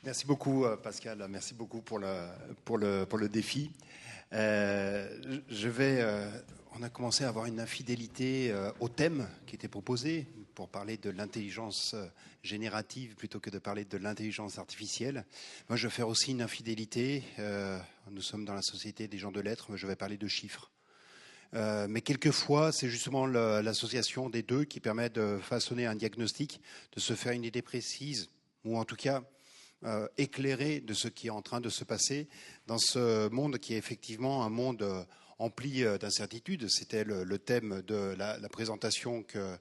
Merci beaucoup, Pascal. Merci beaucoup pour le défi. On a commencé à avoir une infidélité au thème qui était proposé pour parler de l'intelligence générative plutôt que de parler de l'intelligence artificielle. Moi, je vais faire aussi une infidélité. Nous sommes dans la société des gens de lettres, mais je vais parler de chiffres. Mais quelquefois, c'est justement l'association des deux qui permet de façonner un diagnostic, de se faire une idée précise, ou en tout cas éclairé de ce qui est en train de se passer dans ce monde qui est effectivement un monde empli d'incertitudes. C'était le thème de la présentation que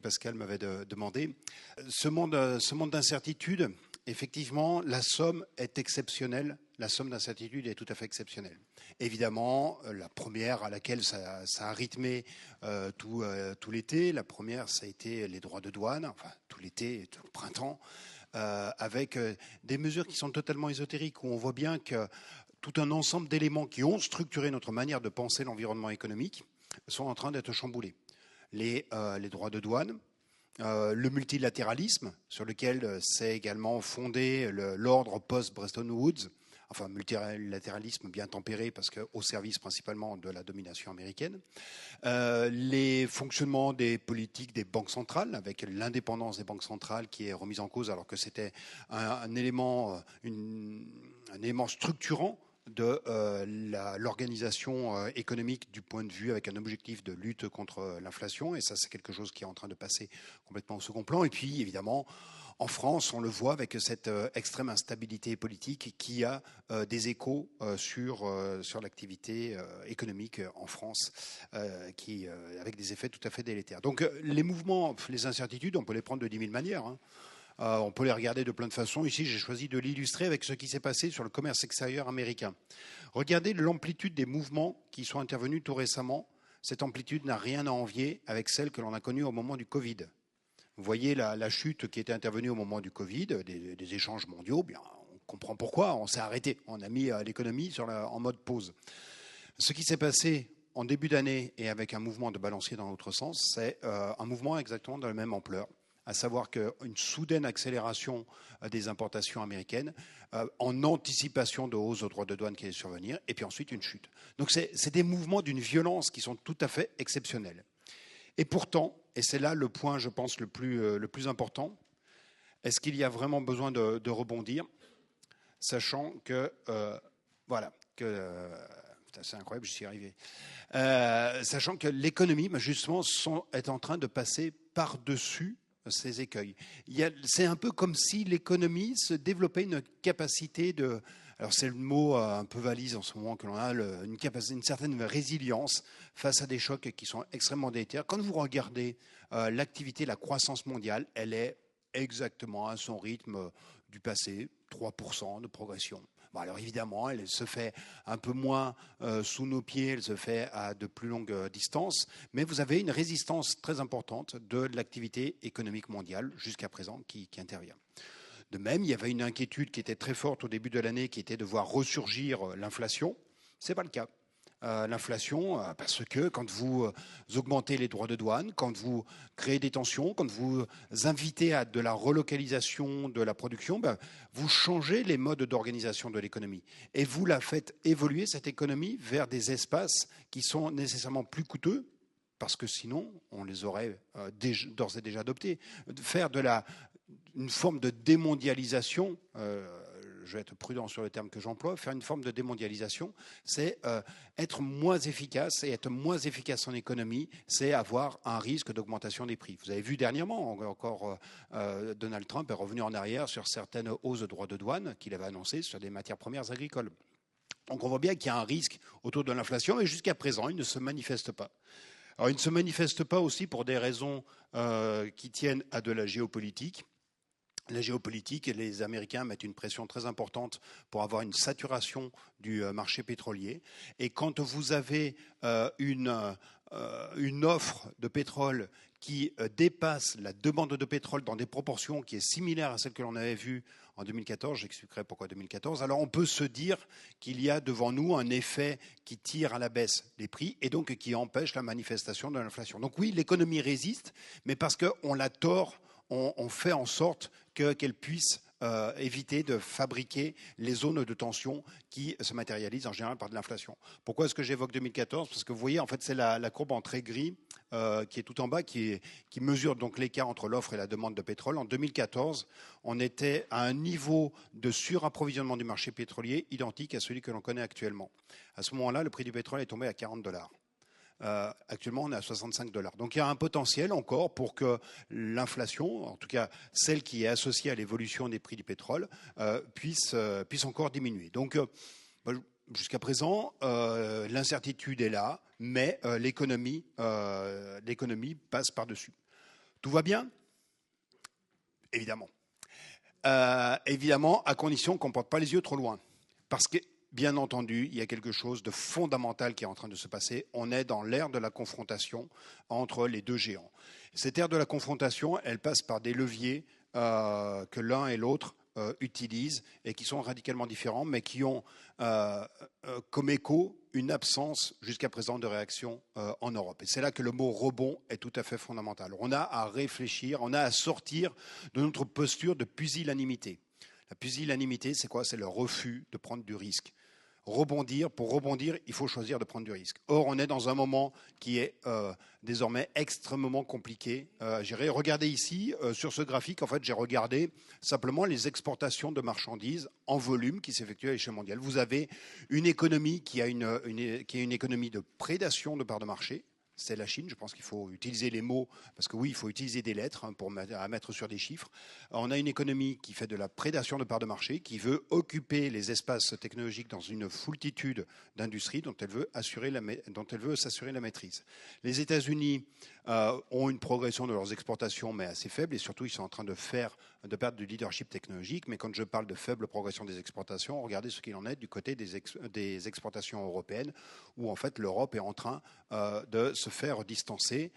Pascal m'avait demandé. Ce monde d'incertitudes, effectivement, la somme est exceptionnelle. La somme d'incertitudes est tout à fait exceptionnelle. Évidemment, la première à laquelle ça a rythmé tout l'été, la première, ça a été les droits de douane, enfin tout l'été, tout le printemps, avec des mesures qui sont totalement ésotériques, où on voit bien que tout un ensemble d'éléments qui ont structuré notre manière de penser l'environnement économique sont en train d'être chamboulés. Les droits de douane, le multilatéralisme, sur lequel s'est également fondé l'ordre post-Bretton Woods, enfin multilatéralisme bien tempéré parce qu'au service principalement de la domination américaine, les fonctionnements des politiques des banques centrales, avec l'indépendance des banques centrales qui est remise en cause alors que c'était un élément structurant de l'organisation économique du point de vue avec un objectif de lutte contre l'inflation, et ça c'est quelque chose qui est en train de passer complètement au second plan. Et puis évidemment en France, on le voit avec cette extrême instabilité politique qui a des échos sur l'activité économique en France, avec des effets tout à fait délétères. Donc les mouvements, les incertitudes, on peut les prendre de 10 000 manières. On peut les regarder de plein de façons. Ici, j'ai choisi de l'illustrer avec ce qui s'est passé sur le commerce extérieur américain. Regardez l'amplitude des mouvements qui sont intervenus tout récemment. Cette amplitude n'a rien à envier avec celle que l'on a connue au moment du Covid. Vous voyez la chute qui était intervenue au moment du Covid, des échanges mondiaux. Bien, on comprend pourquoi. On s'est arrêté. On a mis l'économie en mode pause. Ce qui s'est passé en début d'année et avec un mouvement de balancier dans l'autre sens, c'est un mouvement exactement de la même ampleur, à savoir qu'une soudaine accélération des importations américaines en anticipation de hausse aux droits de douane qui allait survenir, et puis ensuite une chute. Donc c'est des mouvements d'une violence qui sont tout à fait exceptionnels. Et pourtant, et c'est là le point, je pense, le plus important, est-ce qu'il y a vraiment besoin de rebondir, sachant que, c'est incroyable, j'y suis arrivé, sachant que l'économie, justement, est en train de passer par-dessus ces écueils. C'est un peu comme si l'économie se développait une capacité de... Alors c'est le mot un peu valise en ce moment que l'on a, une certaine résilience face à des chocs qui sont extrêmement délétères. Quand vous regardez l'activité, la croissance mondiale, elle est exactement à son rythme du passé, 3% de progression. Bon, alors évidemment, elle se fait un peu moins sous nos pieds, elle se fait à de plus longues distances, mais vous avez une résistance très importante de l'activité économique mondiale jusqu'à présent qui intervient. De même, il y avait une inquiétude qui était très forte au début de l'année, qui était de voir ressurgir l'inflation. Ce n'est pas le cas. L'inflation, parce que quand vous augmentez les droits de douane, quand vous créez des tensions, quand vous invitez à de la relocalisation de la production, vous changez les modes d'organisation de l'économie. Et vous la faites évoluer, cette économie, vers des espaces qui sont nécessairement plus coûteux, parce que sinon, on les aurait d'ores et déjà adoptés. Faire une forme de démondialisation, je vais être prudent sur le terme que j'emploie, faire une forme de démondialisation, c'est être moins efficace, et être moins efficace en économie, c'est avoir un risque d'augmentation des prix. Vous avez vu dernièrement, encore Donald Trump est revenu en arrière sur certaines hausses de droits de douane qu'il avait annoncées sur des matières premières agricoles. Donc on voit bien qu'il y a un risque autour de l'inflation, et jusqu'à présent, il ne se manifeste pas. Alors il ne se manifeste pas aussi pour des raisons qui tiennent à de la géopolitique. La géopolitique, les Américains mettent une pression très importante pour avoir une saturation du marché pétrolier. Et quand vous avez une offre de pétrole qui dépasse la demande de pétrole dans des proportions qui est similaire à celle que l'on avait vue en 2014, j'expliquerai pourquoi 2014, alors on peut se dire qu'il y a devant nous un effet qui tire à la baisse les prix et donc qui empêche la manifestation de l'inflation. Donc oui, l'économie résiste, mais parce qu'on la tord, on fait en sorte qu'elle puisse éviter de fabriquer les zones de tension qui se matérialisent en général par de l'inflation. Pourquoi est-ce que j'évoque 2014? Parce que vous voyez, en fait, c'est la courbe en trait gris qui est tout en bas, qui mesure donc l'écart entre l'offre et la demande de pétrole. En 2014, on était à un niveau de surapprovisionnement du marché pétrolier identique à celui que l'on connaît actuellement. À ce moment-là, le prix du pétrole est tombé à $40. Actuellement, on est à $65. Donc il y a un potentiel encore pour que l'inflation, en tout cas celle qui est associée à l'évolution des prix du pétrole, puisse encore diminuer. Donc jusqu'à présent, l'incertitude est là, mais l'économie passe par-dessus. Tout va bien? Évidemment. Évidemment, à condition qu'on ne porte pas les yeux trop loin. Parce que, bien entendu, il y a quelque chose de fondamental qui est en train de se passer. On est dans l'ère de la confrontation entre les deux géants. Cette ère de la confrontation, elle passe par des leviers que l'un et l'autre utilisent et qui sont radicalement différents, mais qui ont comme écho une absence jusqu'à présent de réaction en Europe. Et c'est là que le mot rebond est tout à fait fondamental. On a à réfléchir, on a à sortir de notre posture de pusillanimité. La pusillanimité, c'est quoi? C'est le refus de prendre du risque. Pour rebondir, il faut choisir de prendre du risque. Or, on est dans un moment qui est désormais extrêmement compliqué à gérer. Regardez ici, sur ce graphique, en fait, j'ai regardé simplement les exportations de marchandises en volume qui s'effectuent à l'échelle mondiale. Vous avez une économie qui a une économie de prédation de parts de marché. C'est la Chine, je pense qu'il faut utiliser les mots, parce que oui, il faut utiliser des lettres pour mettre sur des chiffres. On a une économie qui fait de la prédation de parts de marché, qui veut occuper les espaces technologiques dans une foultitude d'industries dont elle veut s'assurer la maîtrise. Les États-Unis ont une progression de leurs exportations, mais assez faible, et surtout, ils sont en train de perdre du leadership technologique. Mais quand je parle de faible progression des exportations, regardez ce qu'il en est du côté des exportations européennes, où en fait l'Europe est en train de se faire distancer.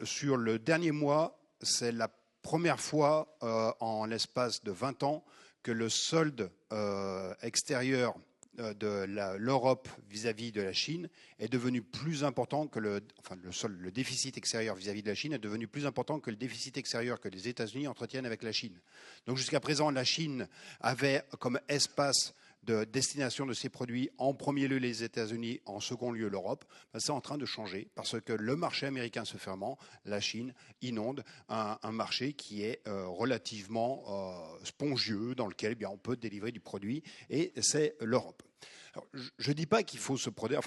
Sur le dernier mois, c'est la première fois en l'espace de 20 ans que le solde extérieur de l'Europe vis-à-vis de la Chine est devenu plus important que le déficit extérieur vis-à-vis de la Chine est devenu plus important que le déficit extérieur que les États-Unis entretiennent avec la Chine. Donc jusqu'à présent, la Chine avait comme espace de destination de ses produits, en premier lieu les États-Unis, en second lieu l'Europe. C'est en train de changer parce que le marché américain se fermant, la Chine inonde un marché qui est relativement spongieux, dans lequel on peut délivrer du produit, et c'est l'Europe. Alors, je ne dis pas qu'il faut se protéger,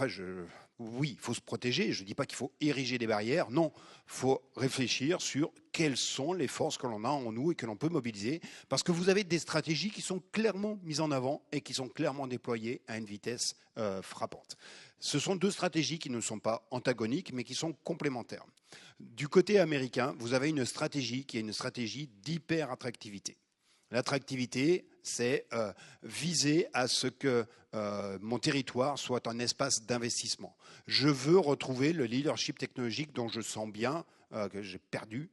oui, il faut se protéger, je ne dis pas qu'il faut ériger des barrières, non, il faut réfléchir sur quelles sont les forces que l'on a en nous et que l'on peut mobiliser, parce que vous avez des stratégies qui sont clairement mises en avant et qui sont clairement déployées à une vitesse frappante. Ce sont deux stratégies qui ne sont pas antagoniques, mais qui sont complémentaires. Du côté américain, vous avez une stratégie qui est une stratégie d'hyper-attractivité. L'attractivité, c'est viser à ce que mon territoire soit un espace d'investissement. Je veux retrouver le leadership technologique dont je sens bien que j'ai perdu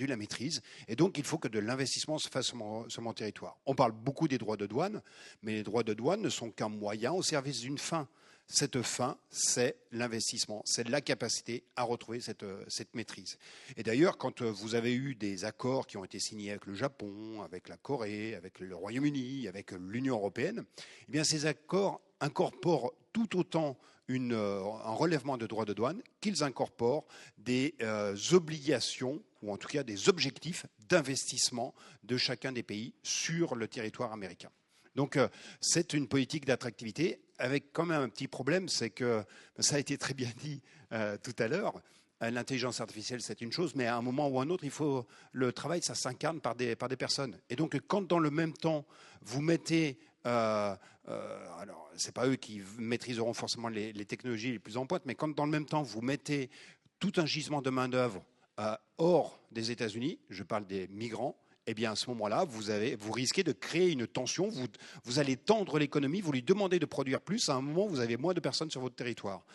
la maîtrise. Et donc, il faut que de l'investissement se fasse sur mon territoire. On parle beaucoup des droits de douane, mais les droits de douane ne sont qu'un moyen au service d'une fin. Cette fin, c'est l'investissement, c'est la capacité à retrouver cette maîtrise. Et d'ailleurs, quand vous avez eu des accords qui ont été signés avec le Japon, avec la Corée, avec le Royaume-Uni, avec l'Union européenne, eh bien ces accords incorporent tout autant un relèvement de droits de douane qu'ils incorporent des obligations, ou en tout cas des objectifs d'investissement de chacun des pays sur le territoire américain. Donc c'est une politique d'attractivité avec quand même un petit problème, c'est que ça a été très bien dit tout à l'heure. L'intelligence artificielle, c'est une chose, mais à un moment ou à un autre, le travail, ça s'incarne par des personnes. Et donc, quand dans le même temps, vous mettez, alors, c'est pas eux qui maîtriseront forcément les technologies les plus en pointe, mais quand dans le même temps, vous mettez tout un gisement de main-d'œuvre hors des États-Unis, je parle des migrants, eh bien, à ce moment-là, vous risquez de créer une tension, vous allez tendre l'économie, vous lui demandez de produire plus, à un moment, vous avez moins de personnes sur votre territoire.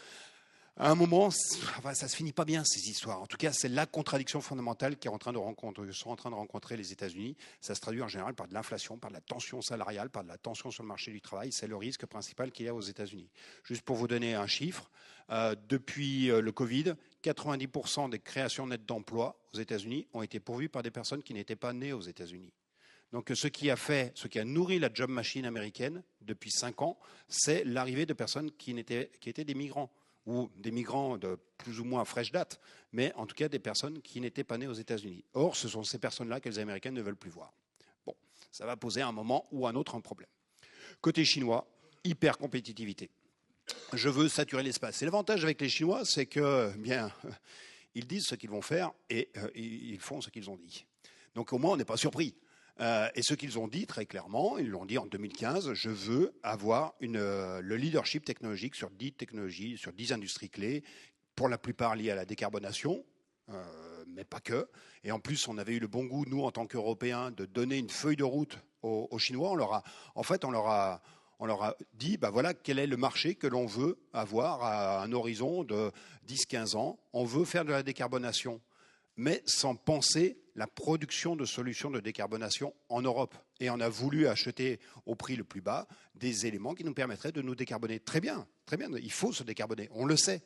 À un moment, ça ne se finit pas bien, ces histoires. En tout cas, c'est la contradiction fondamentale sont en train de rencontrer les États-Unis. Ça se traduit en général par de l'inflation, par de la tension salariale, par de la tension sur le marché du travail. C'est le risque principal qu'il y a aux États-Unis. Juste pour vous donner un chiffre, depuis le Covid, 90% des créations nettes d'emplois aux États-Unis ont été pourvues par des personnes qui n'étaient pas nées aux États-Unis. Donc ce qui a nourri la job machine américaine depuis 5 ans, c'est l'arrivée de personnes qui étaient des migrants, ou des migrants de plus ou moins fraîche date, mais en tout cas des personnes qui n'étaient pas nées aux États-Unis. Or, ce sont ces personnes-là que les Américains ne veulent plus voir. Bon, ça va poser à un moment ou à un autre un problème. Côté chinois, hyper compétitivité. Je veux saturer l'espace. Et l'avantage avec les Chinois, c'est que, bien, ils disent ce qu'ils vont faire et ils font ce qu'ils ont dit. Donc au moins, on n'est pas surpris. Et ce qu'ils ont dit très clairement, ils l'ont dit en 2015, je veux avoir le leadership technologique sur 10 technologies, sur 10 industries clés, pour la plupart liées à la décarbonation, mais pas que. Et en plus, on avait eu le bon goût, nous, en tant qu'Européens, de donner une feuille de route aux Chinois. On leur a dit, bah voilà, quel est le marché que l'on veut avoir à un horizon de 10-15 ans. On veut faire de la décarbonation, mais sans penser la production de solutions de décarbonation en Europe. Et on a voulu acheter au prix le plus bas des éléments qui nous permettraient de nous décarboner. Très bien, il faut se décarboner, on le sait.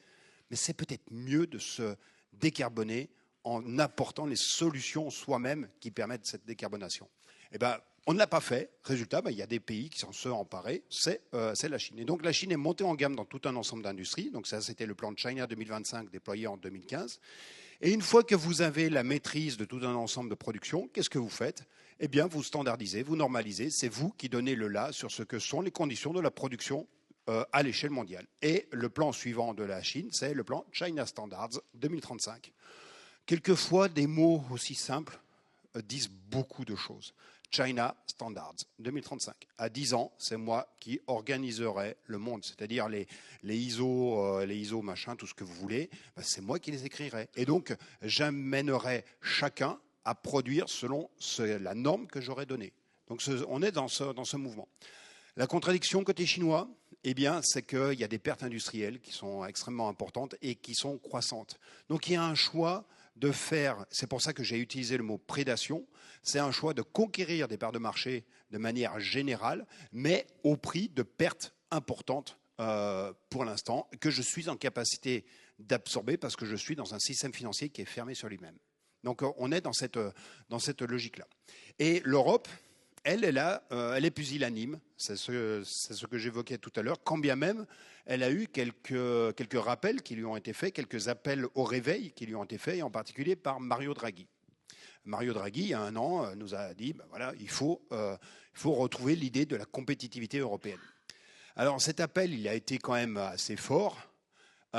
Mais c'est peut-être mieux de se décarboner en apportant les solutions soi-même qui permettent cette décarbonation. Eh ben, on ne l'a pas fait. Résultat, il y a des pays qui s'en sont emparés, c'est la Chine. Et donc la Chine est montée en gamme dans tout un ensemble d'industries. Donc ça, c'était le plan de China 2025 déployé en 2015. Et une fois que vous avez la maîtrise de tout un ensemble de production, qu'est-ce que vous faites? Eh bien, vous standardisez, vous normalisez. C'est vous qui donnez le là sur ce que sont les conditions de la production à l'échelle mondiale. Et le plan suivant de la Chine, c'est le plan China Standards 2035. Quelquefois, des mots aussi simples disent beaucoup de choses. China Standards 2035. À 10 ans, c'est moi qui organiserai le monde, c'est-à-dire les ISO machin, tout ce que vous voulez, c'est moi qui les écrirai. Et donc, j'amènerai chacun à produire selon la norme que j'aurai donnée. Donc, on est dans ce mouvement. La contradiction côté chinois, eh bien, c'est qu'il y a des pertes industrielles qui sont extrêmement importantes et qui sont croissantes. Donc, il y a un choix de faire, c'est pour ça que j'ai utilisé le mot prédation, c'est un choix de conquérir des parts de marché de manière générale, mais au prix de pertes importantes pour l'instant, que je suis en capacité d'absorber parce que je suis dans un système financier qui est fermé sur lui-même. Donc on est dans cette logique-là. Et l'Europe, elle est pusillanime, c'est ce que j'évoquais tout à l'heure, quand bien même elle a eu quelques rappels qui lui ont été faits, quelques appels au réveil qui lui ont été faits, et en particulier par Mario Draghi. Mario Draghi, il y a 1 an, nous a dit voilà, il faut retrouver l'idée de la compétitivité européenne. Alors cet appel, il a été quand même assez fort. Il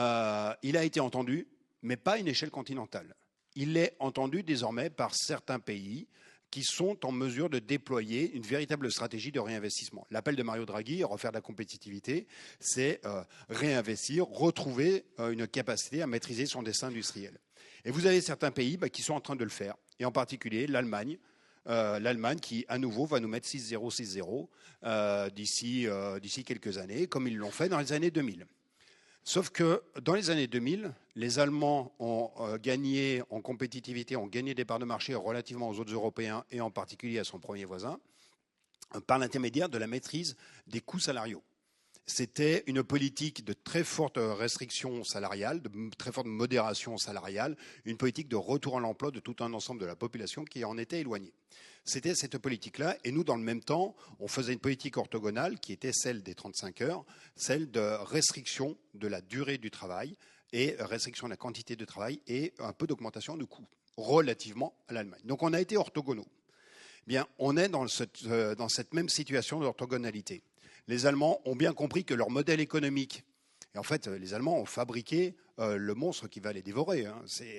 a été entendu, mais pas à une échelle continentale. Il est entendu désormais par certains pays qui sont en mesure de déployer une véritable stratégie de réinvestissement. L'appel de Mario Draghi, refaire de la compétitivité, c'est réinvestir, retrouver une capacité à maîtriser son destin industriel. Et vous avez certains pays qui sont en train de le faire, et en particulier l'Allemagne. L'Allemagne qui, à nouveau, va nous mettre 6-0 d'ici quelques années, comme ils l'ont fait dans les années 2000. Sauf que dans les années 2000, les Allemands ont gagné en compétitivité, ont gagné des parts de marché relativement aux autres Européens et en particulier à son premier voisin, par l'intermédiaire de la maîtrise des coûts salariaux. C'était une politique de très forte restriction salariale, de très forte modération salariale, une politique de retour à l'emploi de tout un ensemble de la population qui en était éloignée. C'était cette politique-là, et nous, dans le même temps, on faisait une politique orthogonale qui était celle des 35 heures, celle de restriction de la durée du travail et restriction de la quantité de travail et un peu d'augmentation de coûts relativement à l'Allemagne. Donc on a été orthogonaux. Bien, on est dans cette même situation d'orthogonalité. Les Allemands ont bien compris que leur modèle économique, et en fait, les Allemands ont fabriqué le monstre qui va les dévorer.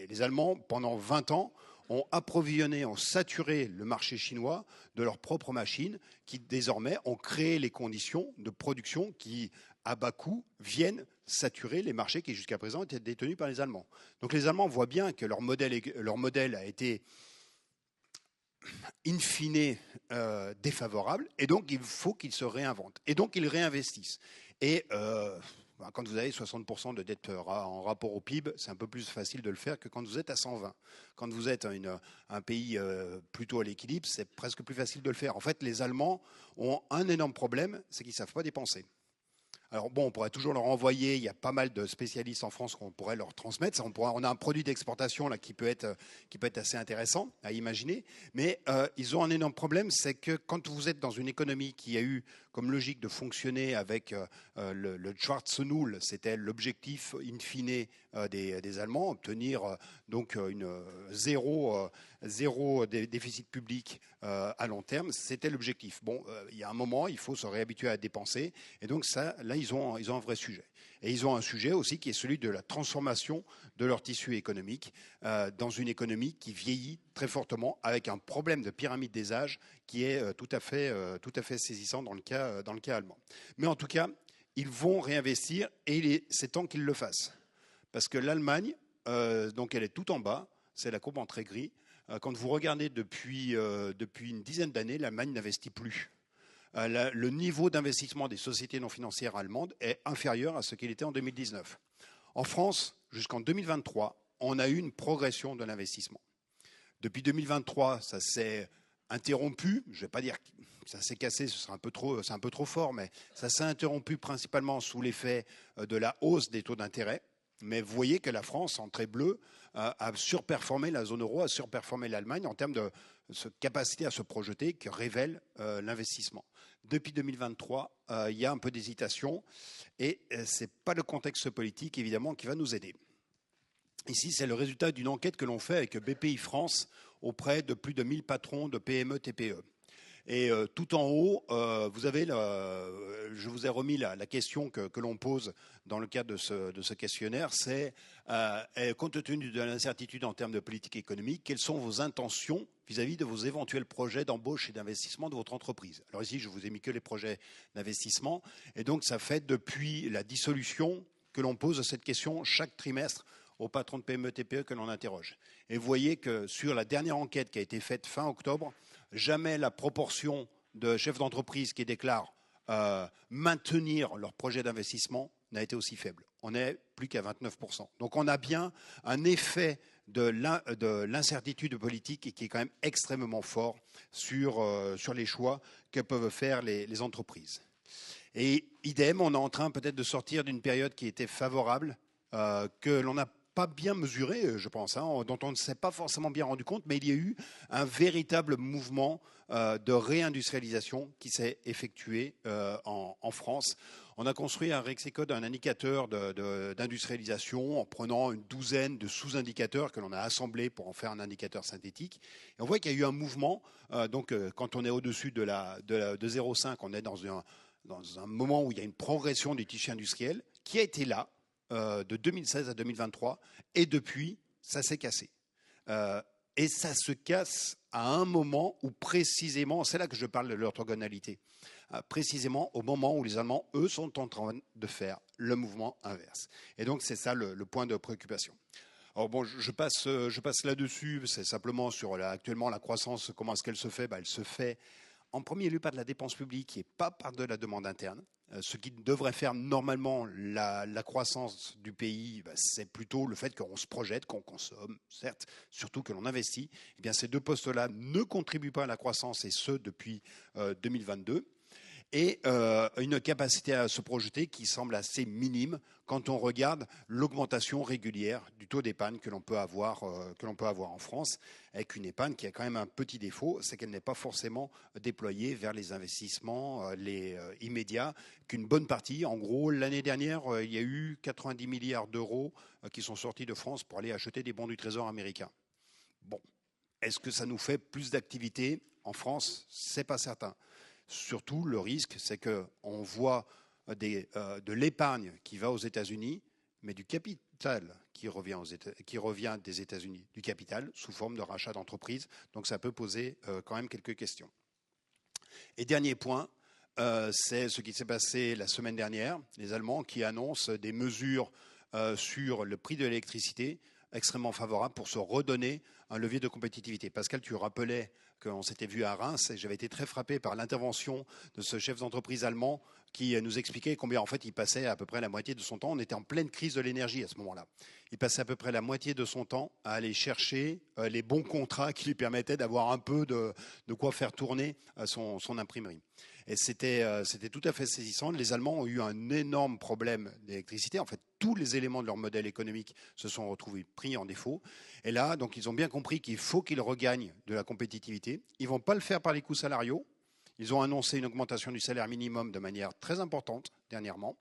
Les Allemands, pendant 20 ans, ont approvisionné, ont saturé le marché chinois de leurs propres machines qui, désormais, ont créé les conditions de production qui, à bas coût, viennent saturer les marchés qui, jusqu'à présent, étaient détenus par les Allemands. Donc les Allemands voient bien que leur modèle a été in fine défavorable, et donc il faut qu'ils se réinventent. Et donc ils réinvestissent. Et quand vous avez 60% de dette en rapport au PIB, c'est un peu plus facile de le faire que quand vous êtes à 120. Quand vous êtes un pays plutôt à l'équilibre, c'est presque plus facile de le faire. En fait, les Allemands ont un énorme problème, c'est qu'ils ne savent pas dépenser. Alors bon, on pourrait toujours leur envoyer, il y a pas mal de spécialistes en France qu'on pourrait leur transmettre. Ça, on a un produit d'exportation là qui peut être assez intéressant à imaginer. Mais ils ont un énorme problème, c'est que quand vous êtes dans une économie qui a eu comme logique de fonctionner avec le Schwarze-Null, c'était l'objectif in fine des Allemands, obtenir donc zéro déficit public à long terme, c'était l'objectif. Bon, il y a un moment, il faut se réhabituer à dépenser, et donc ça, là, ils ont un vrai sujet. Et ils ont un sujet aussi qui est celui de la transformation de leur tissu économique dans une économie qui vieillit très fortement, avec un problème de pyramide des âges qui est tout à fait saisissant dans le cas allemand. Mais en tout cas, ils vont réinvestir et c'est temps qu'ils le fassent. Parce que l'Allemagne, donc elle est tout en bas, c'est la courbe en trait gris. Quand vous regardez depuis une dizaine d'années, l'Allemagne n'investit plus. Le niveau d'investissement des sociétés non financières allemandes est inférieur à ce qu'il était en 2019. En France, jusqu'en 2023, on a eu une progression de l'investissement. Depuis 2023, ça s'est interrompu. Je ne vais pas dire que ça s'est cassé, c'est un peu trop fort, mais ça s'est interrompu principalement sous l'effet de la hausse des taux d'intérêt. Mais vous voyez que la France, en trait bleu, a surperformé la zone euro, a surperformé l'Allemagne en termes de capacité à se projeter que révèle l'investissement. Depuis 2023, il y a un peu d'hésitation et ce n'est pas le contexte politique, évidemment, qui va nous aider. Ici, c'est le résultat d'une enquête que l'on fait avec BPI France auprès de plus de 1000 patrons de PME, TPE. Et tout en haut, vous avez je vous ai remis la question que l'on pose dans le cadre de ce questionnaire, c'est compte tenu de l'incertitude en termes de politique économique, quelles sont vos intentions vis-à-vis de vos éventuels projets d'embauche et d'investissement de votre entreprise. Alors ici, je vous ai mis que les projets d'investissement, et donc ça fait depuis la dissolution que l'on pose cette question chaque trimestre aux patrons de PME, TPE que l'on interroge. Et vous voyez que sur la dernière enquête qui a été faite fin octobre, jamais la proportion de chefs d'entreprise qui déclarent maintenir leur projet d'investissement n'a été aussi faible. On n'est plus qu'à 29%. Donc on a bien un effet de l'incertitude politique et qui est quand même extrêmement fort sur les choix que peuvent faire les entreprises. Et idem, on est en train peut-être de sortir d'une période qui était favorable, que l'on n'a pas bien mesuré, je pense, dont on ne s'est pas forcément bien rendu compte, mais il y a eu un véritable mouvement de réindustrialisation qui s'est effectué en France. On a construit un Rexecode, un indicateur d'industrialisation en prenant une douzaine de sous-indicateurs que l'on a assemblés pour en faire un indicateur synthétique. Et on voit qu'il y a eu un mouvement, donc quand on est au-dessus de 0,5, on est dans un moment où il y a une progression du tissu industriel qui a été là, de 2016 à 2023, et depuis, ça s'est cassé. Et ça se casse à un moment où précisément, c'est là que je parle de l'orthogonalité, précisément au moment où les Allemands, eux, sont en train de faire le mouvement inverse. Et donc, c'est ça le point de préoccupation. Alors bon, je passe là-dessus, c'est simplement sur actuellement la croissance, comment est-ce qu'elle se fait ? Elle se fait en premier lieu par de la dépense publique et pas par de la demande interne. Ce qui devrait faire normalement la croissance du pays, c'est plutôt le fait qu'on se projette, qu'on consomme, certes, surtout que l'on investit. Eh bien, ces deux postes-là ne contribuent pas à la croissance, et ce, depuis 2022. Et une capacité à se projeter qui semble assez minime quand on regarde l'augmentation régulière du taux d'épargne que l'on peut avoir en France, avec une épargne qui a quand même un petit défaut, c'est qu'elle n'est pas forcément déployée vers les investissements immédiats, qu'une bonne partie, en gros, l'année dernière, il y a eu 90 milliards d'euros qui sont sortis de France pour aller acheter des bons du Trésor américain. Bon, est-ce que ça nous fait plus d'activité en France ? C'est pas certain. Surtout, le risque, c'est qu'on voit de l'épargne qui va aux États-Unis, mais du capital qui revient des États-Unis, du capital sous forme de rachat d'entreprises. Donc ça peut poser quand même quelques questions. Et dernier point, c'est ce qui s'est passé la semaine dernière, les Allemands qui annoncent des mesures sur le prix de l'électricité extrêmement favorables pour se redonner un levier de compétitivité. Pascal, tu rappelais qu'on s'était vu à Reims et j'avais été très frappé par l'intervention de ce chef d'entreprise allemand qui nous expliquait combien en fait il passait à peu près la moitié de son temps. On était en pleine crise de l'énergie à ce moment-là. Il passait à peu près la moitié de son temps à aller chercher les bons contrats qui lui permettaient d'avoir un peu de quoi faire tourner son imprimerie. Et c'était tout à fait saisissant. Les Allemands ont eu un énorme problème d'électricité. En fait, tous les éléments de leur modèle économique se sont retrouvés pris en défaut. Et là, donc, ils ont bien compris qu'il faut qu'ils regagnent de la compétitivité. Ils ne vont pas le faire par les coûts salariaux. Ils ont annoncé une augmentation du salaire minimum de manière très importante dernièrement,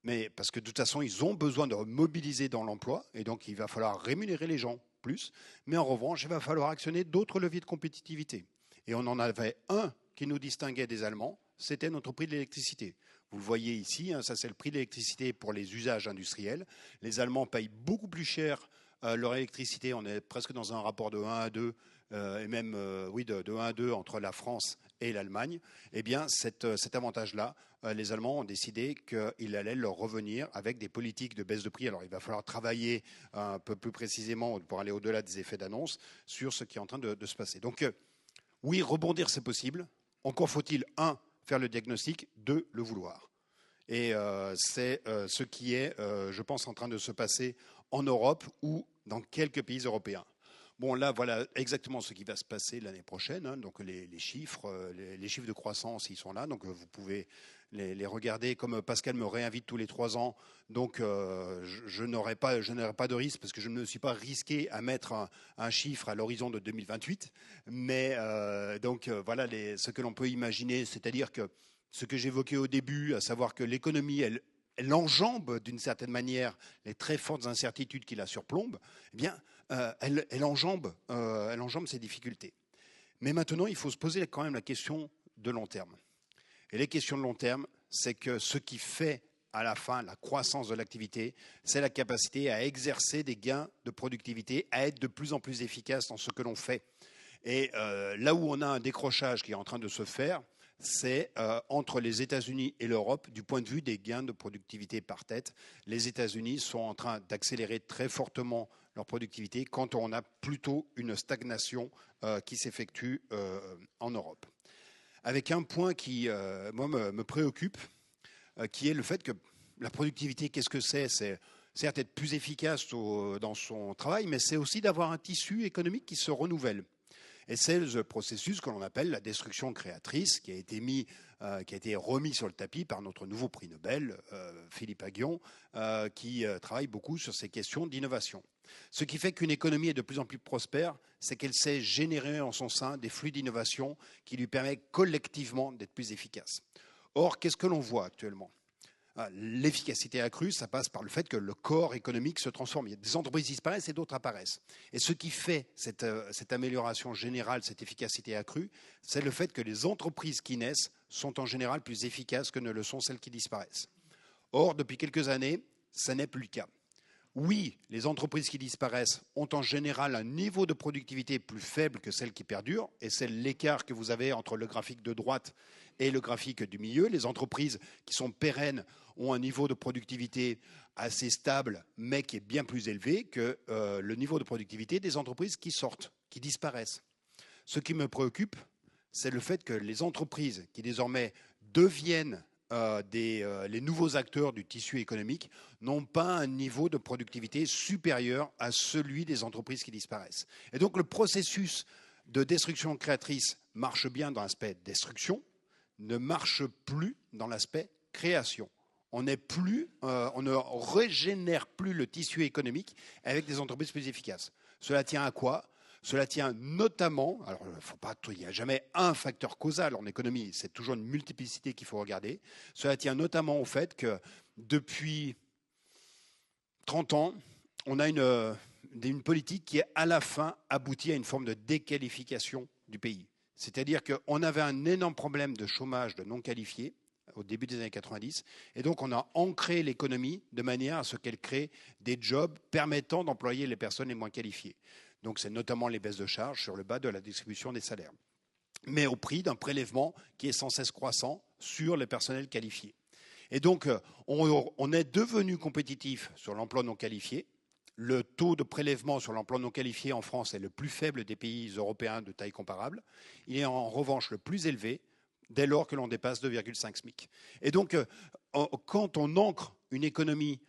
mais parce que de toute façon, ils ont besoin de mobiliser dans l'emploi, et donc il va falloir rémunérer les gens plus. Mais en revanche, il va falloir actionner d'autres leviers de compétitivité. Et on en avait un qui nous distinguait des Allemands, c'était notre prix de l'électricité. Vous le voyez ici, ça c'est le prix de l'électricité pour les usages industriels. Les Allemands payent beaucoup plus cher leur électricité. On est presque dans un rapport de 1 à 2, et même de 1 à 2 entre la France et l'Allemagne. Eh bien, cet avantage-là, les Allemands ont décidé qu'il allait leur revenir avec des politiques de baisse de prix. Alors, il va falloir travailler un peu plus précisément pour aller au-delà des effets d'annonce sur ce qui est en train de se passer. Donc, oui, rebondir, c'est possible. Encore faut-il, 1, faire le diagnostic, 2, le vouloir. Et c'est ce qui est, je pense, en train de se passer en Europe ou dans quelques pays européens. Bon, là, voilà exactement ce qui va se passer l'année prochaine. Donc, les chiffres, les chiffres de croissance, ils sont là. Donc, vous pouvez les regarder. Comme Pascal me réinvite tous les 3 ans, donc je n'aurai pas de risque parce que je ne me suis pas risqué à mettre un chiffre à l'horizon de 2028. Mais voilà ce que l'on peut imaginer, c'est-à-dire que ce que j'évoquais au début, à savoir que l'économie, elle enjambe d'une certaine manière les très fortes incertitudes qui la surplombent, eh bien, elle enjambe ces difficultés. Mais maintenant, il faut se poser quand même la question de long terme. Et les questions de long terme, c'est que ce qui fait à la fin la croissance de l'activité, c'est la capacité à exercer des gains de productivité, à être de plus en plus efficace dans ce que l'on fait. Et là où on a un décrochage qui est en train de se faire, c'est entre les États-Unis et l'Europe du point de vue des gains de productivité par tête. Les États-Unis sont en train d'accélérer très fortement leur productivité quand on a plutôt une stagnation qui s'effectue en Europe. Avec un point qui, moi, me préoccupe, qui est le fait que la productivité, qu'est-ce que c'est ? C'est certes être plus efficace dans son travail, mais c'est aussi d'avoir un tissu économique qui se renouvelle. Et c'est le processus que l'on appelle la destruction créatrice, qui a été remis sur le tapis par notre nouveau prix Nobel, Philippe Aghion, qui travaille beaucoup sur ces questions d'innovation. Ce qui fait qu'une économie est de plus en plus prospère, c'est qu'elle sait générer en son sein des flux d'innovation qui lui permettent collectivement d'être plus efficace. Or, qu'est-ce que l'on voit actuellement ? L'efficacité accrue, ça passe par le fait que le corps économique se transforme. Il y a des entreprises qui disparaissent et d'autres apparaissent. Et ce qui fait cette amélioration générale, cette efficacité accrue, c'est le fait que les entreprises qui naissent sont en général plus efficaces que ne le sont celles qui disparaissent. Or, depuis quelques années, ça n'est plus le cas. Oui, les entreprises qui disparaissent ont en général un niveau de productivité plus faible que celles qui perdurent, et c'est l'écart que vous avez entre le graphique de droite et le graphique du milieu. Les entreprises qui sont pérennes ont un niveau de productivité assez stable, mais qui est bien plus élevé que le niveau de productivité des entreprises qui sortent, qui disparaissent. Ce qui me préoccupe, c'est le fait que les entreprises qui désormais deviennent les nouveaux acteurs du tissu économique n'ont pas un niveau de productivité supérieur à celui des entreprises qui disparaissent. Et donc le processus de destruction créatrice marche bien dans l'aspect destruction, ne marche plus dans l'aspect création. On ne régénère plus le tissu économique avec des entreprises plus efficaces. Cela tient à quoi ? Cela tient notamment, alors il n'y a jamais un facteur causal en économie, c'est toujours une multiplicité qu'il faut regarder. Cela tient notamment au fait que depuis 30 ans, on a une politique qui à la fin aboutit à une forme de déqualification du pays. C'est-à-dire qu'on avait un énorme problème de chômage de non qualifiés au début des années 90, et donc on a ancré l'économie de manière à ce qu'elle crée des jobs permettant d'employer les personnes les moins qualifiées. Donc c'est notamment les baisses de charges sur le bas de la distribution des salaires, mais au prix d'un prélèvement qui est sans cesse croissant sur les personnels qualifiés. Et donc on est devenu compétitif sur l'emploi non qualifié. Le taux de prélèvement sur l'emploi non qualifié en France est le plus faible des pays européens de taille comparable. Il est en revanche le plus élevé dès lors que l'on dépasse 2,5 SMIC. Et donc, quand on ancre une économie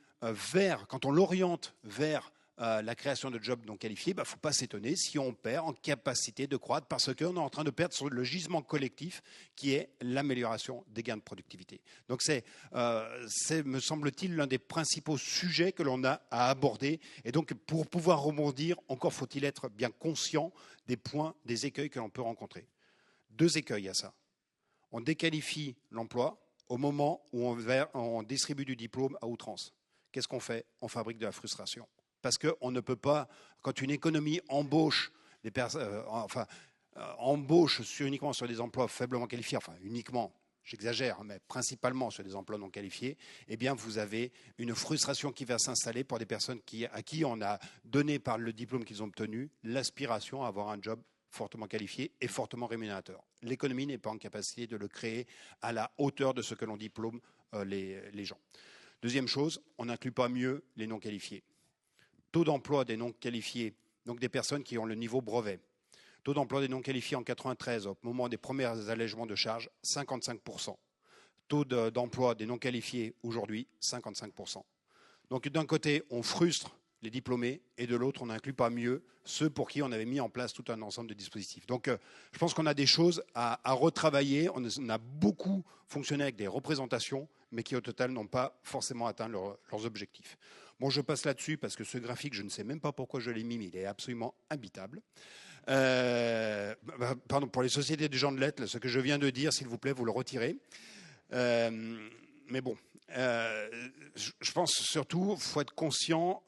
quand on l'oriente vers la création de jobs non qualifiés, il ne faut pas s'étonner si on perd en capacité de croître parce qu'on est en train de perdre sur le gisement collectif qui est l'amélioration des gains de productivité. Donc c'est, me semble-t-il, l'un des principaux sujets que l'on a à aborder. Et donc pour pouvoir rebondir, encore faut-il être bien conscient des points, des écueils que l'on peut rencontrer. 2 écueils à ça. On déqualifie l'emploi au moment où on distribue du diplôme à outrance. Qu'est-ce qu'on fait? On fabrique de la frustration. Parce qu'on ne peut pas, quand une économie embauche des personnes, embauche uniquement sur des emplois faiblement qualifiés, enfin uniquement, j'exagère, mais principalement sur des emplois non qualifiés, eh bien vous avez une frustration qui va s'installer pour des personnes à qui on a donné par le diplôme qu'ils ont obtenu l'aspiration à avoir un job fortement qualifié et fortement rémunérateur. L'économie n'est pas en capacité de le créer à la hauteur de ce que l'on diplôme les gens. Deuxième chose, on n'inclut pas mieux les non qualifiés. Taux d'emploi des non qualifiés, donc des personnes qui ont le niveau brevet. Taux d'emploi des non qualifiés en 1993, au moment des premiers allègements de charges, 55%. Taux d'emploi des non qualifiés aujourd'hui, 55%. Donc d'un côté, on frustre les diplômés et de l'autre, on n'inclut pas mieux ceux pour qui on avait mis en place tout un ensemble de dispositifs. Donc je pense qu'on a des choses à retravailler. On a beaucoup fonctionné avec des représentations, mais qui au total n'ont pas forcément atteint leurs objectifs. Bon, je passe là-dessus parce que ce graphique, je ne sais même pas pourquoi je l'ai mis, mais il est absolument imbitable. Pardon, pour les sociétés des gens de lettres, ce que je viens de dire, s'il vous plaît, vous le retirez. Mais bon, je pense surtout, il faut être conscient,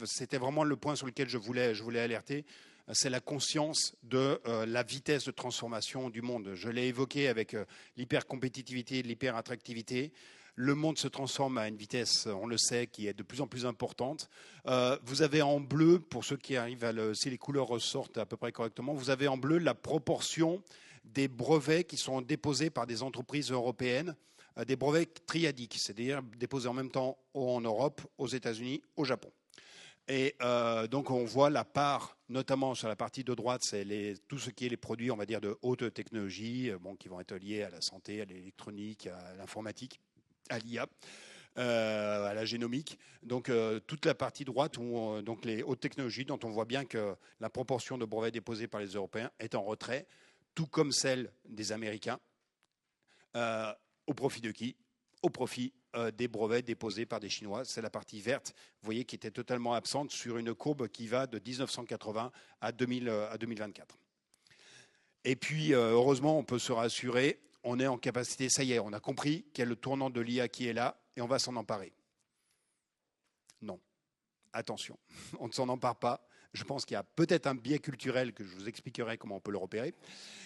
c'était vraiment le point sur lequel je voulais alerter, c'est la conscience de la vitesse de transformation du monde. Je l'ai évoqué avec l'hypercompétitivité et l'hyperattractivité. Le monde se transforme à une vitesse, on le sait, qui est de plus en plus importante. Vous avez en bleu, pour ceux qui arrivent si les couleurs ressortent à peu près correctement, vous avez en bleu la proportion des brevets qui sont déposés par des entreprises européennes, des brevets triadiques, c'est-à-dire déposés en même temps en Europe, aux États-Unis, au Japon. Et donc on voit la part, notamment sur la partie de droite, c'est tout ce qui est les produits, on va dire, de haute technologie, qui vont être liés à la santé, à l'électronique, à l'informatique, à l'IA, à la génomique. Donc toute la partie droite, donc les hautes technologies, dont on voit bien que la proportion de brevets déposés par les Européens est en retrait, tout comme celle des Américains. Au profit de qui? Au profit des brevets déposés par des Chinois. C'est la partie verte, vous voyez, qui était totalement absente sur une courbe qui va de 1980 à 2024. Et puis, heureusement, on peut se rassurer, on est en capacité, ça y est, on a compris qu'il y a le tournant de l'IA qui est là et on va s'en emparer. Non, attention, on ne s'en empare pas. Je pense qu'il y a peut-être un biais culturel que je vous expliquerai comment on peut le repérer.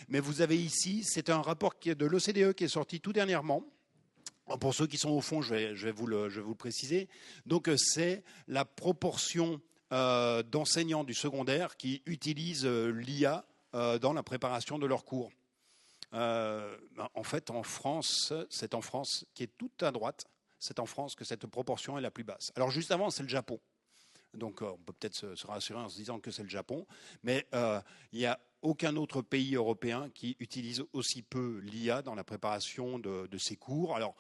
Mais vous avez ici, c'est un rapport qui est de l'OCDE qui est sorti tout dernièrement. Pour ceux qui sont au fond, je vais vous le préciser. Donc, c'est la proportion d'enseignants du secondaire qui utilisent l'IA dans la préparation de leurs cours. En fait, en France, c'est en France qui est tout à droite, c'est en France que cette proportion est la plus basse. Alors, juste avant, c'est le Japon. Donc, on peut peut-être se rassurer en se disant que c'est le Japon. Mais il n'y a aucun autre pays européen qui utilise aussi peu l'IA dans la préparation de ses cours. Alors,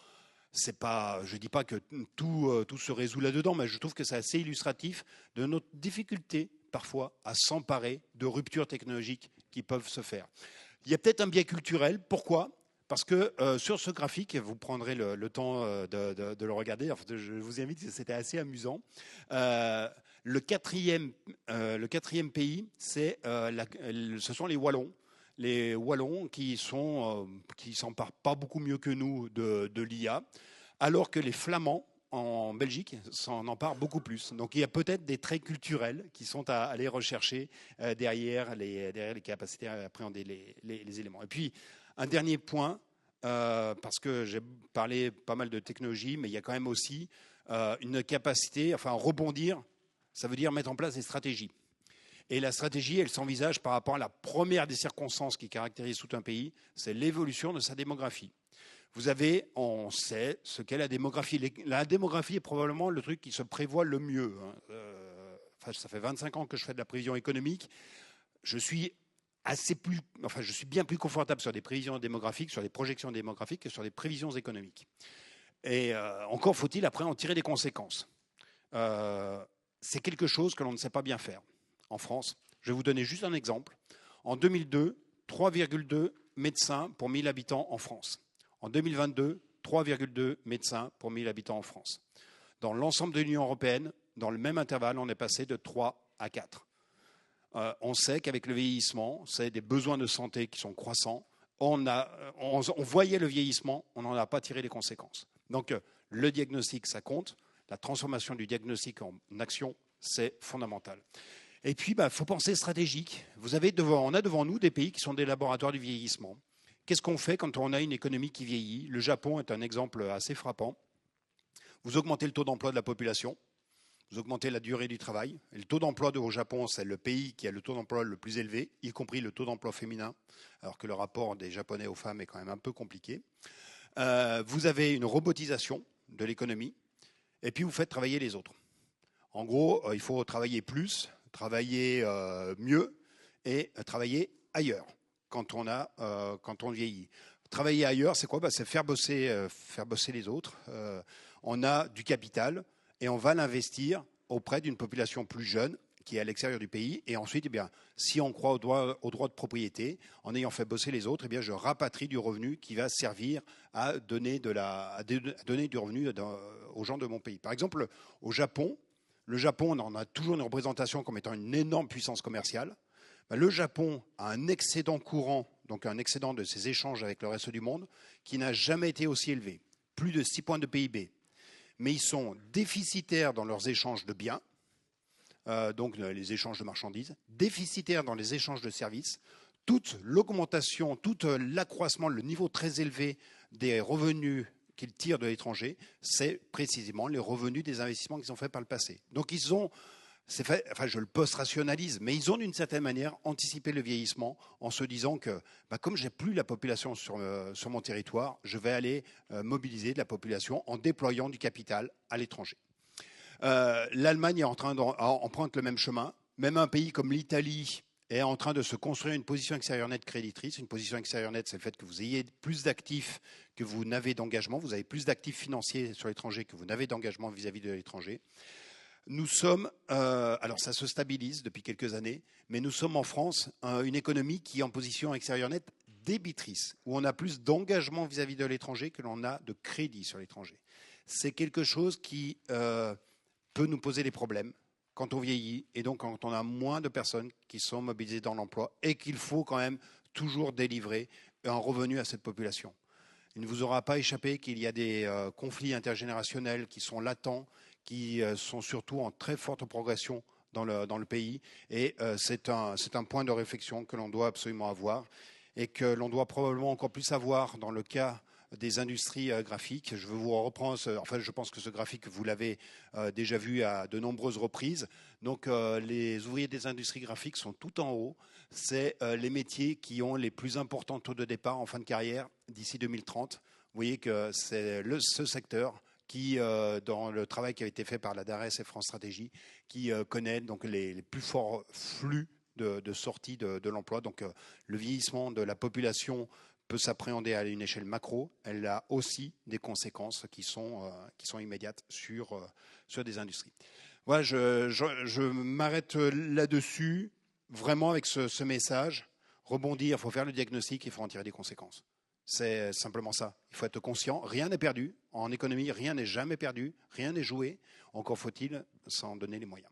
je ne dis pas que tout se résout là-dedans, mais je trouve que c'est assez illustratif de notre difficulté, parfois, à s'emparer de ruptures technologiques qui peuvent se faire. Il y a peut-être un biais culturel. Pourquoi ? Parce que sur ce graphique, vous prendrez le temps de le regarder. Enfin, je vous invite, c'était assez amusant. Le quatrième pays, ce sont les Wallons. Les Wallons qui s'emparent pas beaucoup mieux que nous de l'IA, alors que les Flamands en Belgique s'en emparent beaucoup plus. Donc il y a peut-être des traits culturels qui sont à aller rechercher derrière les capacités à appréhender les éléments. Et puis, un dernier point, parce que j'ai parlé pas mal de technologie, mais il y a quand même aussi une capacité, rebondir, ça veut dire mettre en place des stratégies. Et la stratégie, elle s'envisage par rapport à la première des circonstances qui caractérise tout un pays, c'est l'évolution de sa démographie. On sait ce qu'est la démographie. La démographie est probablement le truc qui se prévoit le mieux. Ça fait 25 ans que je fais de la prévision économique. Je suis je suis bien plus confortable sur des prévisions démographiques, sur les projections démographiques que sur les prévisions économiques. Et encore faut-il après en tirer des conséquences. C'est quelque chose que l'on ne sait pas bien faire en France. Je vais vous donner juste un exemple. En 2002, 3,2 médecins pour 1000 habitants en France. En 2022, 3,2 médecins pour 1000 habitants en France. Dans l'ensemble de l'Union européenne, dans le même intervalle, on est passé de 3 à 4. On sait qu'avec le vieillissement, c'est des besoins de santé qui sont croissants. On voyait le vieillissement, on n'en a pas tiré les conséquences. Donc le diagnostic, ça compte. La transformation du diagnostic en action, c'est fondamental. Et puis, il faut penser stratégique. On a devant nous des pays qui sont des laboratoires du vieillissement. Qu'est-ce qu'on fait quand on a une économie qui vieillit? Le Japon est un exemple assez frappant. Vous augmentez le taux d'emploi de la population, vous augmentez la durée du travail. Et le taux d'emploi au Japon, c'est le pays qui a le taux d'emploi le plus élevé, y compris le taux d'emploi féminin, alors que le rapport des Japonais aux femmes est quand même un peu compliqué. Vous avez une robotisation de l'économie, et puis vous faites travailler les autres. En gros, il faut travailler plus, travailler mieux et travailler ailleurs quand on vieillit. Travailler ailleurs, c'est quoi? C'est faire bosser les autres. On a du capital et on va l'investir auprès d'une population plus jeune qui est à l'extérieur du pays. Et ensuite, si on croit au droit de propriété, en ayant fait bosser les autres, je rapatrie du revenu qui va servir à donner du revenu aux gens de mon pays. Par exemple, au Japon, on en a toujours une représentation comme étant une énorme puissance commerciale. Le Japon a un excédent courant, donc un excédent de ses échanges avec le reste du monde, qui n'a jamais été aussi élevé, plus de 6 points de PIB. Mais ils sont déficitaires dans leurs échanges de biens, donc les échanges de marchandises, déficitaires dans les échanges de services. Toute l'augmentation, tout l'accroissement, le niveau très élevé des revenus qu'ils tirent de l'étranger, c'est précisément les revenus des investissements qu'ils ont faits par le passé. Donc ils ont, je le post-rationalise, mais ils ont d'une certaine manière anticipé le vieillissement en se disant que comme j'ai plus la population sur mon territoire, je vais aller mobiliser de la population en déployant du capital à l'étranger. L'Allemagne est en train d'emprunter le même chemin. Même un pays comme l'Italie est en train de se construire une position extérieure nette créditrice. Une position extérieure nette, c'est le fait que vous ayez plus d'actifs que vous n'avez d'engagement. Vous avez plus d'actifs financiers sur l'étranger que vous n'avez d'engagement vis-à-vis de l'étranger. Nous sommes, alors ça se stabilise depuis quelques années, mais nous sommes en France une économie qui est en position extérieure nette débitrice, où on a plus d'engagement vis-à-vis de l'étranger que l'on a de crédit sur l'étranger. C'est quelque chose qui peut nous poser des problèmes quand on vieillit et donc quand on a moins de personnes qui sont mobilisées dans l'emploi et qu'il faut quand même toujours délivrer un revenu à cette population. Il ne vous aura pas échappé qu'il y a des conflits intergénérationnels qui sont latents, qui sont surtout en très forte progression dans le pays. Et c'est un point de réflexion que l'on doit absolument avoir et que l'on doit probablement encore plus avoir dans le cas des industries graphiques. Je veux vous reprendre, je pense que ce graphique, vous l'avez déjà vu à de nombreuses reprises. Donc, les ouvriers des industries graphiques sont tout en haut. C'est les métiers qui ont les plus importants taux de départ en fin de carrière d'ici 2030. Vous voyez que c'est ce secteur qui, dans le travail qui a été fait par la DARES et France Stratégie, qui connaît donc les plus forts flux de sortie de l'emploi. Donc, le vieillissement de la population peut s'appréhender à une échelle macro. Elle a aussi des conséquences qui sont immédiates sur des industries. Voilà, je m'arrête là-dessus, vraiment avec ce message. Rebondir, il faut faire le diagnostic, il faut en tirer des conséquences. C'est simplement ça. Il faut être conscient, rien n'est perdu. En économie, rien n'est jamais perdu, rien n'est joué. Encore faut-il s'en donner les moyens.